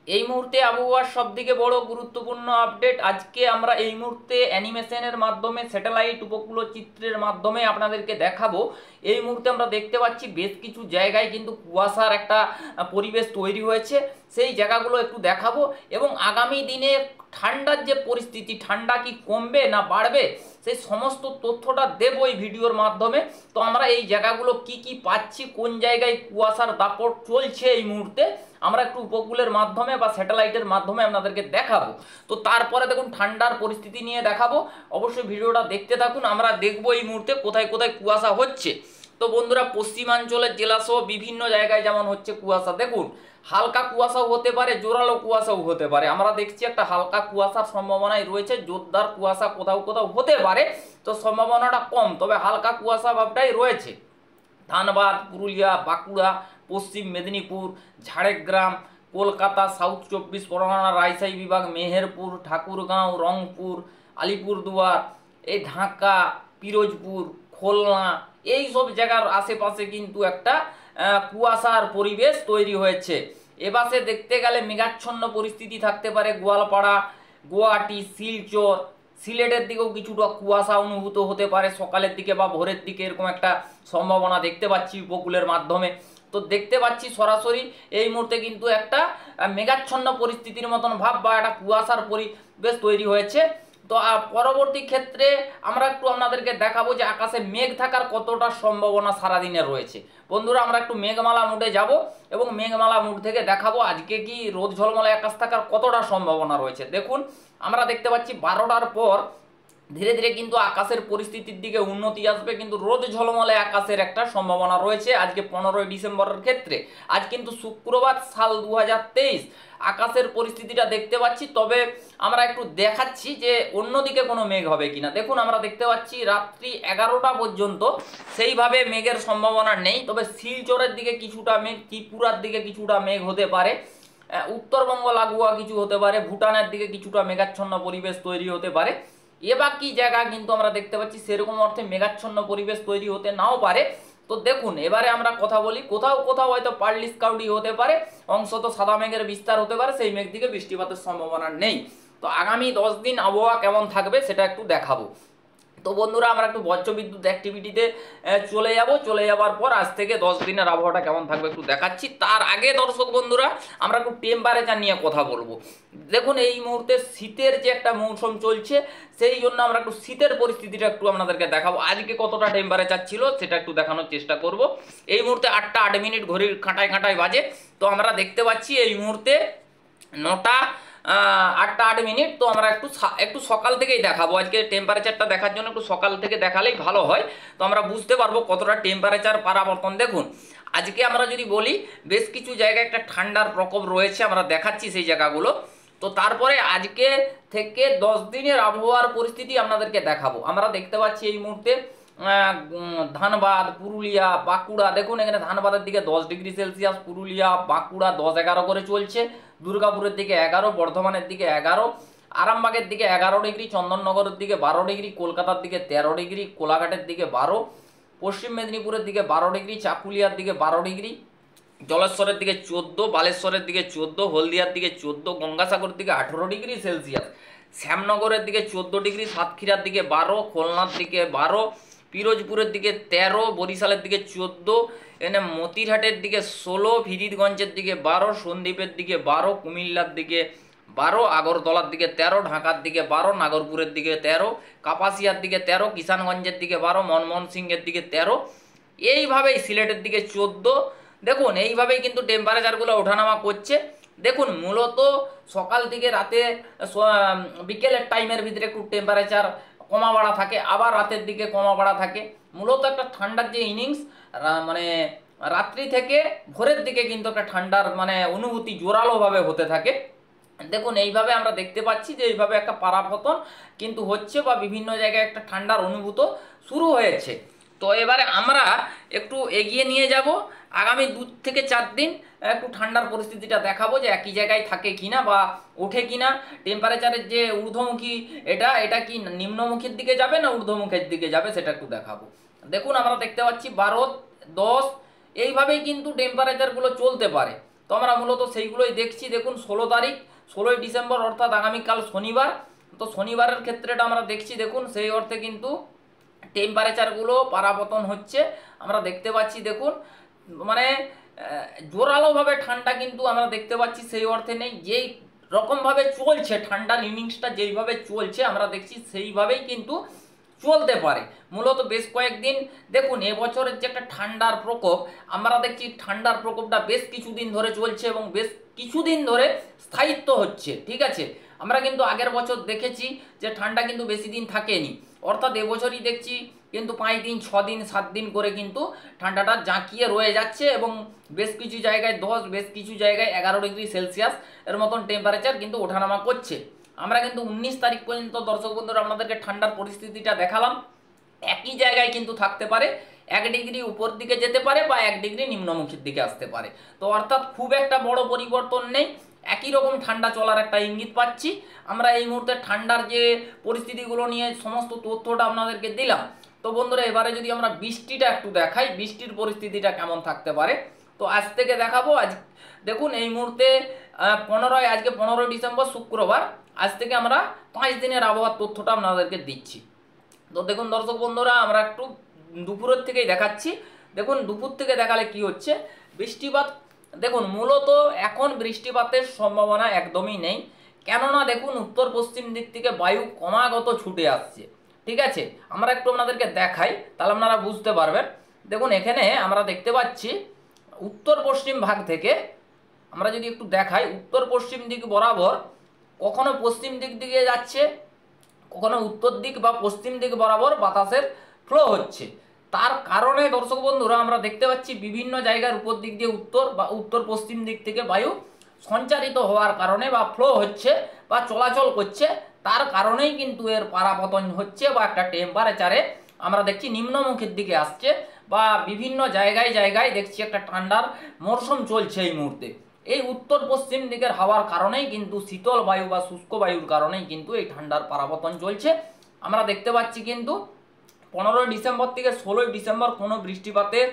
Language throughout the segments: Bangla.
এই মুহূর্তে আবহাওয়ার সবথেকে বড় গুরুত্বপূর্ণ আপডেট আজকে আমরা এই মুহূর্তে অ্যানিমেশনের মাধ্যমে স্যাটেলাইট উপকূল চিত্রের মাধ্যমে আপনাদেরকে দেখাবো। এই মুহূর্তে আমরা দেখতে পাচ্ছি বেশ কিছু জায়গায় কিন্তু কুয়াশার একটা পরিবেশ তৈরি হয়েছে, সেই জায়গাগুলো একটু দেখাবো এবং আগামী দিনে ঠান্ডার যে পরিস্থিতি, ঠান্ডা কি কমবে না বাড়বে, সেই সমস্ত তথ্যটা দেবো এই ভিডিওর মাধ্যমে। তো আমরা এই জায়গাগুলো কি কি পাচ্ছি, কোন জায়গায় কুয়াশার দাপট চলছে এই মুহূর্তে, আমরা একটু উপকূলের মাধ্যমে বা স্যাটেলাইটের মাধ্যমে আপনাদেরকে দেখাবো। তো তারপরে দেখুন ঠান্ডার পরিস্থিতি নিয়ে দেখাবো, অবশ্যই ভিডিওটা দেখতে থাকুন। আমরা দেখবো এই মুহূর্তে কোথায় কোথায় কুয়াশা হচ্ছে। তো বন্ধুরা, পশ্চিমাঞ্চলের জেলাসহ বিভিন্ন জায়গায় যেমন হচ্ছে কুয়াশা, দেখুন হালকা কুয়াশাও হতে পারে, জোরালো কুয়াশাও হতে পারে। আমরা দেখছি একটা হালকা কুয়াশার সম্ভাবনাই রয়েছে, জোরদার কুয়াশা কোথাও কোথাও হতে পারে, তো সম্ভাবনাটা কম, তবে হালকা কুয়াশা ভাবটাই রয়েছে। ধানবাদ, পুরুলিয়া, বাঁকুড়া, পশ্চিম মেদিনীপুর, ঝাড়গ্রাম, কলকাতা, সাউথ 24 পরগনা, রাজশাহী বিভাগ, মেহেরপুর, ঠাকুরগাঁও, রংপুর, আলিপুরদুয়ার, এই ঢাকা, পিরোজপুর, খুলনা, এই সব জায়গার আশেপাশে কিন্তু একটা কুয়াশার পরিবেশ তৈরি হয়েছে। এপাশে দেখতে গেলে মেঘাচ্ছন্ন পরিস্থিতি থাকতে পারে গোয়ালপাড়া, গুয়াহাটি, শিলচর, সিলেটের দিকেও কিছুটা কুয়াশা অনুভূত হতে পারে সকালের দিকে বা ভোরের দিকে, এরকম একটা সম্ভাবনা দেখতে পাচ্ছি উপকূলের মাধ্যমে। তো দেখতে পাচ্ছি সরাসরি এই মুহূর্তে কিন্তু একটা মেঘাচ্ছন্ন পরিস্থিতির মতন ভাব বা একটা কুয়াশার পরিবেশ তৈরি হয়েছে। তো পরবর্তী ক্ষেত্রে আমরা একটু আপনাদেরকে দেখাবো যে আকাশে মেঘ থাকার কতটা সম্ভাবনা সারাদিনে রয়েছে। বন্ধুরা, আমরা একটু মেঘমালা মুডে যাব এবং মেঘমালা মুড থেকে দেখাবো আজকে কি রোদ ঝলমলে আকাশ থাকার কতটা সম্ভাবনা রয়েছে। দেখুন আমরা দেখতে পাচ্ছি 12টার পর ধীরে ধীরে কিন্তু আকাশের পরিস্থিতির দিকে উন্নতি আসবে, কিন্তু রোদ ঝলমলে আকাশের একটা সম্ভাবনা রয়েছে আজকে 15ই ডিসেম্বরের ক্ষেত্রে। আজ কিন্তু শুক্রবার, সাল 2023। আকাশের পরিস্থিতিটা দেখতে পাচ্ছি, তবে আমরা একটু দেখাচ্ছি যে অন্যদিকে কোনো মেঘ হবে কিনা। দেখুন আমরা দেখতে পাচ্ছি রাত্রি 11টা পর্যন্ত সেইভাবে মেঘের সম্ভাবনা নেই, তবে শিলচরের দিকে কিছুটা মেঘ, ত্রিপুরার দিকে কিছুটা মেঘ হতে পারে, উত্তরবঙ্গ লাগোয়া কিছু হতে পারে, ভুটানের দিকে কিছুটা মেঘাচ্ছন্ন পরিবেশ তৈরি হতে পারে। এ বাকি জায়গা কিন্তু আমরা দেখতে পাচ্ছি সেরকম অর্থে মেঘাচ্ছন্ন পরিবেশ তৈরি হতে নাও পারে। তো দেখুন এবারে আমরা কথা বলি, কোথাও কোথাও হয়তো পার্লিস ক্লাউডি হতে পারে, অংশত সাদা মেঘের বিস্তার হতে পারে, সেই মেঘ দিকে বৃষ্টিপাতের সম্ভাবনা নেই। তো আগামী 10 দিন আবহাওয়া কেমন থাকবে সেটা একটু দেখাবো। তো বন্ধুরা, আমরা একটু বজ্রবিদ্যুৎ অ্যাক্টিভিটিতে চলে যাওয়ার পর আজ থেকে 10 দিনের আবহাওয়াটা কেমন থাকবে একটু দেখাচ্ছি। তার আগে দর্শক বন্ধুরা, আমরা একটু টেম্পারেচার নিয়ে কথা বলবো। দেখুন এই মুহূর্তে শীতের যে একটা মৌসুম চলছে, সেই জন্য আমরা একটু শীতের পরিস্থিতিটা একটু আপনাদেরকে দেখাবো। আজকে কতটা টেম্পারেচার ছিল সেটা একটু দেখানোর চেষ্টা করব। এই মুহূর্তে 8টা 8 মিনিট ঘড়ির কাঁটায় কাঁটায় বাজে। তো আমরা দেখতে পাচ্ছি এই মুহূর্তে 9টা 8টা 8 মিনিট। তো আমরা একটু সকাল থেকেই দেখাবো, আজকে টেম্পারেচারটা দেখার জন্য একটু সকাল থেকে দেখালেই ভালো হয়, তো আমরা বুঝতে পারবো কতটা টেম্পারেচার পরিবর্তন। দেখুন আজকে আমরা যদি বলি বেশ কিছু জায়গায় একটা ঠান্ডার প্রকোপ রয়েছে, আমরা দেখাচ্ছি সেই জায়গাগুলো। তো তারপরে আজকে থেকে 10 দিনের আবহাওয়ার পরিস্থিতি আপনাদেরকে দেখাবো। আমরা দেখতে পাচ্ছি এই মুহূর্তে ধানবাদ, পুরুলিয়া, বাঁকুড়া, দেখুন এখানে ধানবাদের দিকে 10 ডিগ্রি সেলসিয়াস, পুরুলিয়া বাঁকুড়া 10-11 করে চলছে, দুর্গাপুরের দিকে 11, বর্ধমানের দিকে 11, আরামবাগের দিকে 11 ডিগ্রি, চন্দননগরের দিকে 12 ডিগ্রি, কলকাতার দিকে 13 ডিগ্রি, কোলাঘাটের দিকে 12, পশ্চিম মেদিনীপুরের দিকে 12 ডিগ্রি, চাকুলিয়ার দিকে 12 ডিগ্রি, জলেশ্বরের দিকে 14, বালেশ্বরের দিকে 14, হলদিয়ার দিকে 14, গঙ্গাসাগরের দিকে 18 ডিগ্রি সেলসিয়াস, শ্যামনগরের দিকে 14 ডিগ্রি, সাতক্ষীরার দিকে 12, খুলনার দিকে 12, পিরোজপুরের দিকে 13, বরিশালের দিকে 14, এখানে মতিরহাটের দিকে 16, ফিরিদগঞ্জের দিকে 12, সন্দ্বীপের দিকে 12, কুমিল্লার দিকে 12, আগরতলার দিকে 13, ঢাকার দিকে 12, নাগরপুরের দিকে 13, কাপাসিয়ার দিকে 13, কিষানগঞ্জের দিকে 12, ময়মনসিংহের দিকে 13, এইভাবেই সিলেটের দিকে 14। দেখুন এইভাবেই কিন্তু টেম্পারেচারগুলো ওঠানামা করছে। দেখুন মূলত সকাল থেকে রাতে বিকেলের টাইমের ভিতরে একটু টেম্পারেচার কমা বাড়া থাকে, আবার রাতের দিকে কমা বাড়া থাকে। মূলত একটা ঠান্ডার যে ইনিংস, মানে রাত্রি থেকে ভোরের দিকে কিন্তু একটা ঠান্ডার মানে অনুভূতি জোরালোভাবে হতে থাকে। দেখুন এইভাবে আমরা দেখতে পাচ্ছি যে এইভাবে একটা পারাপতন কিন্তু হচ্ছে বা বিভিন্ন জায়গায় একটা ঠান্ডার অনুভূত শুরু হয়েছে। তো এবারে আমরা একটু এগিয়ে নিয়ে যাব, আগামী 2 থেকে 4 দিন একটু ঠান্ডার পরিস্থিতিটা দেখাবো যে একই জায়গায় থাকে কিনা বা ওঠে কিনা। টেম্পারেচারের যে ঊর্ধ্বমুখী এটা কি নিম্নমুখীর দিকে যাবে না ঊর্ধ্বমুখের দিকে যাবে সেটা একটু দেখাবো। দেখুন আমরা দেখতে পাচ্ছি 12, 10 এইভাবেই কিন্তু টেম্পারেচারগুলো চলতে পারে। তো আমরা মূলত সেইগুলোই দেখছি। দেখুন 16 ডিসেম্বর অর্থাৎ আগামীকাল শনিবার। তো শনিবারের ক্ষেত্রেটা আমরা দেখছি, দেখুন সেই অর্থে কিন্তু টেম্পারেচারগুলো পারাপতন হচ্ছে আমরা দেখতে পাচ্ছি। দেখুন মানে জোরালোভাবে ঠান্ডা কিন্তু আমরা দেখতে পাচ্ছি সেই অর্থে নেই। যেই রকমভাবে চলছে ঠান্ডার ইনিংসটা, যেইভাবে চলছে আমরা দেখছি সেইভাবেই কিন্তু চলতে পারে মূলত বেশ কয়েকদিন। দেখুন এবছরের যে একটা ঠান্ডার প্রকোপ, আমরা দেখছি ঠান্ডার প্রকোপটা বেশ কিছুদিন ধরে চলছে এবং বেশ কিছুদিন ধরে স্থায়িত্ব হচ্ছে। ঠিক আছে, আমরা কিন্তু আগের বছর দেখেছি যে ঠান্ডা কিন্তু বেশি দিন থাকেনি, অর্থাৎ এবছরই দেখছি কিন্তু 5 দিন 6 দিন 7 দিন করে কিন্তু ঠান্ডাটা জাঁকিয়ে রয়ে যাচ্ছে এবং বেশ কিছু জায়গায় 10, বেশ কিছু জায়গায় 11 ডিগ্রি সেলসিয়াস এর মতন টেম্পারেচার কিন্তু ওঠানামা করছে। আমরা কিন্তু 19 তারিখ পর্যন্ত দর্শক বন্ধুরা আপনাদেরকে ঠান্ডার পরিস্থিতিটা দেখালাম। একই জায়গায় কিন্তু থাকতে পারে, 1 ডিগ্রি উপর দিকে যেতে পারে বা 1 ডিগ্রি নিম্নমুখীর দিকে আসতে পারে। তো অর্থাৎ খুব একটা বড় পরিবর্তন নেই, একই রকম ঠান্ডা চলার একটা ইঙ্গিত পাচ্ছি আমরা এই মুহূর্তে। ঠান্ডার যে পরিস্থিতিগুলো নিয়ে সমস্ত তথ্যটা আপনাদেরকে দিলাম। তো বন্ধুরা এবারে যদি আমরা বৃষ্টিটা একটু দেখাই, বৃষ্টির পরিস্থিতিটা কেমন থাকতে পারে তো আজ থেকে দেখাবো। আজ দেখুন এই মুহূর্তে আজকে 15 ডিসেম্বর শুক্রবার, আজ থেকে আমরা 5 দিনের আবহাওয়ার তথ্যটা আপনাদেরকে দিচ্ছি। তো দেখুন দর্শক বন্ধুরা আমরা একটু দুপুরের থেকেই দেখাচ্ছি। দেখুন দুপুর থেকে দেখালে কি হচ্ছে, বৃষ্টিপাত দেখুন মূলত এখন বৃষ্টিপাতের সম্ভাবনা একদমই নেই, কেননা দেখুন উত্তর পশ্চিম দিক থেকে বায়ু ক্রমাগত ছুটে আসছে। ঠিক আছে, আমরা একটু আপনাদেরকে দেখাই তাহলে আপনারা বুঝতে পারবেন। দেখুন এখানে আমরা দেখতে পাচ্ছি উত্তর পশ্চিম ভাগ থেকে, আমরা যদি একটু দেখাই উত্তর পশ্চিম দিক বরাবর কখনো পশ্চিম দিক দিকে যাচ্ছে, কখনো উত্তর দিক বা পশ্চিম দিক বরাবর বাতাসের ফ্লো হচ্ছে। তার কারণে দর্শক বন্ধুরা আমরা দেখতে পাচ্ছি বিভিন্ন জায়গার উপর দিক দিয়ে উত্তর বা উত্তর পশ্চিম দিক থেকে বায়ু সঞ্চারিত হওয়ার কারণে বা ফ্লো হচ্ছে বা চলাচল করছে, তার কারণেই কিন্তু এর পারাপতন হচ্ছে বা একটা টেম্পারেচারে আমরা দেখছি নিম্নমুখীর দিকে আসছে বা বিভিন্ন জায়গায় জায়গায় দেখছি একটা ঠান্ডার মরশুম চলছে এই মুহূর্তে। এই উত্তর পশ্চিম দিকের হাওয়ার কারণেই কিন্তু শীতল বায়ু বা শুষ্ক বায়ুর কারণেই কিন্তু এই ঠান্ডার পারাপতন চলছে। আমরা দেখতে পাচ্ছি কিন্তু 15 ডিসেম্বর থেকে 16 ডিসেম্বর কোনো বৃষ্টিপাতের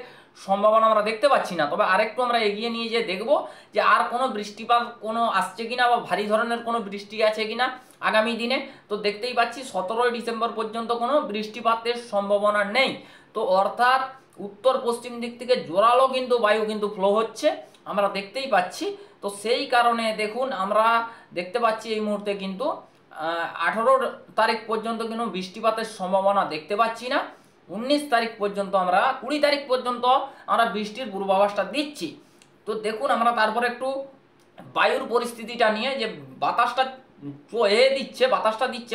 সম্ভাবনা আমরা দেখতে পাচ্ছি না। তবে আরেকটু আমরা এগিয়ে নিয়ে যেয়ে দেখব যে আর কোনো বৃষ্টিপাত কোনো আসছে কিনা বা ভারী ধরনের কোনো বৃষ্টি আছে কিনা আগামী দিনে। তো দেখতেই পাচ্ছি 17 ডিসেম্বর পর্যন্ত কোনো বৃষ্টিপাতের সম্ভাবনা নেই। তো অর্থাৎ উত্তর পশ্চিম দিক থেকে জোরালো কিন্তু বায়ু কিন্তু ফ্লো হচ্ছে আমরা দেখতেই পাচ্ছি। তো সেই কারণে দেখুন আমরা দেখতে পাচ্ছি এই মুহূর্তে কিন্তু 18 তারিখ পর্যন্ত কিন্তু বৃষ্টিপাতের সম্ভাবনা দেখতে পাচ্ছি না। 19 তারিখ পর্যন্ত আমরা 20 তারিখ পর্যন্ত আমরা বৃষ্টির পূর্বাভাসটা দিচ্ছি। তো দেখুন আমরা তারপরে একটু বায়ুর পরিস্থিতিটা নিয়ে, যে বাতাসটা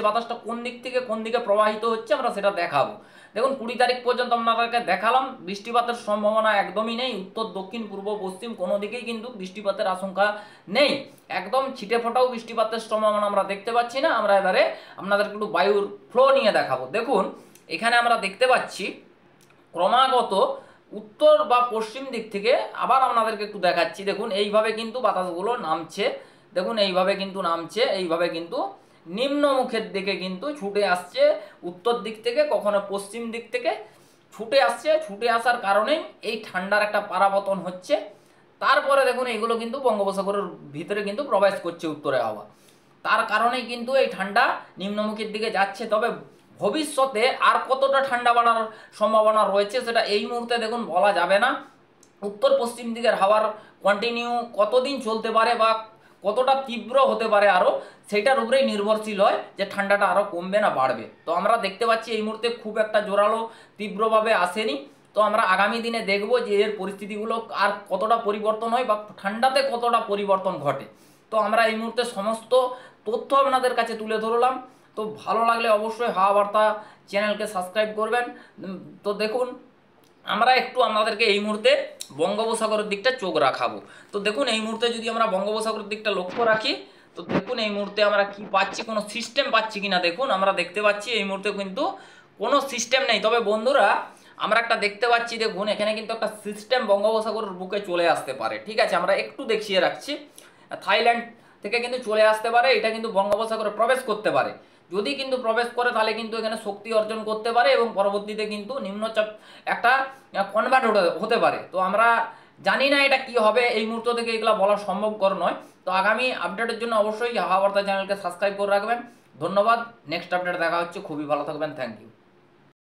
বাতাসটা কোন দিক থেকে কোন দিকে প্রবাহিত হচ্ছে আমরা সেটা দেখাবো। দেখুন 20 তারিখ পর্যন্ত আপনাদেরকে দেখালাম বৃষ্টিপাতের সম্ভাবনা একদমই নেই। উত্তর দক্ষিণ পূর্ব পশ্চিম কোনো দিকেই কিন্তু বৃষ্টিপাতের আশঙ্কা নেই, একদম ছিটে ফোটাও বৃষ্টিপাতের সম্ভাবনা আমরা দেখতে পাচ্ছি না। আমরা এবারে আপনাদেরকে একটু বায়ুর ফ্লো নিয়ে দেখাবো। দেখুন এখানে আমরা দেখতে পাচ্ছি ক্রমাগত উত্তর বা পশ্চিম দিক থেকে, আবার আপনাদেরকে একটু দেখাচ্ছি দেখুন এইভাবে কিন্তু বাতাসগুলো নামছে, দেখুন এইভাবে কিন্তু নামছে, এইভাবে কিন্তু নিম্নমুখের দিকে কিন্তু ছুটে আসছে উত্তর দিক থেকে, কখনো পশ্চিম দিক থেকে ছুটে আসছে। ছুটে আসার কারণেই এই ঠান্ডার একটা পারাপতন হচ্ছে। তারপরে দেখুন এইগুলো কিন্তু বঙ্গোপসাগরের ভিতরে কিন্তু প্রবেশ করছে উত্তরে হাওয়া, তার কারণেই কিন্তু এই ঠান্ডা নিম্নমুখীর দিকে যাচ্ছে। তবে ভবিষ্যতে আর কতটা ঠান্ডা বাড়ার সম্ভাবনা রয়েছে সেটা এই মুহূর্তে দেখুন বলা যাবে না। উত্তর পশ্চিম দিকের হাওয়ার কন্টিনিউ কতদিন চলতে পারে বা কতটা তীব্র হতে পারে আরও, সেটার উপরেই নির্ভরশীল হয় যে ঠান্ডাটা আরও কমবে না বাড়বে। তো আমরা দেখতে পাচ্ছি এই মুহূর্তে খুব একটা জোরালো তীব্রভাবে আসেনি। তো আমরা আগামী দিনে দেখব যে এর পরিস্থিতিগুলো আর কতটা পরিবর্তন হয় বা ঠান্ডাতে কতটা পরিবর্তন ঘটে। তো আমরা এই মুহূর্তে সমস্ত তথ্য আপনাদের কাছে তুলে ধরলাম। তো ভালো লাগলে অবশ্যই হাওয়া বার্তা চ্যানেলকে সাবস্ক্রাইব করবেন। তো দেখুন আমরা একটু আপনাদেরকে এই মুহূর্তে বঙ্গোপসাগরের দিকটা চোখ রাখাবো। তো দেখুন এই মুহূর্তে যদি আমরা বঙ্গোপসাগরের দিকটা লক্ষ্য রাখি তো দেখুন এই মুহূর্তে আমরা কি পাচ্ছি, কোনো সিস্টেম পাচ্ছি কিনা। দেখুন আমরা দেখতে পাচ্ছি এই মুহূর্তে কিন্তু কোনো সিস্টেম নেই। তবে বন্ধুরা আমরা একটা দেখতে পাচ্ছি, দেখুন এখানে কিন্তু একটা সিস্টেম বঙ্গোপসাগরের বুকে চলে আসতে পারে। ঠিক আছে, আমরা একটু দেখিয়ে রাখছি, থাইল্যান্ড থেকে কিন্তু চলে আসতে পারে, এটা কিন্তু বঙ্গোপসাগরে প্রবেশ করতে পারে। যদি কিন্তু প্রবেশ করে তাহলে কিন্তু এখানে শক্তি অর্জন করতে পারে এবং পরবর্তীতে কিন্তু নিম্নচাপ একটা কনভার্ট হতে পারে। তো আমরা জানি না এটা কি হবে, এই মুহূর্ত থেকে এগুলো বলা সম্ভবকর নয়। তো আগামী আপডেটের জন্য অবশ্যই হাওয়া বার্তা চ্যানেলকে সাবস্ক্রাইব করে রাখবেন। ধন্যবাদ। নেক্সট আপডেট দেখা হচ্ছে। খুবই ভালো থাকবেন। Thank you.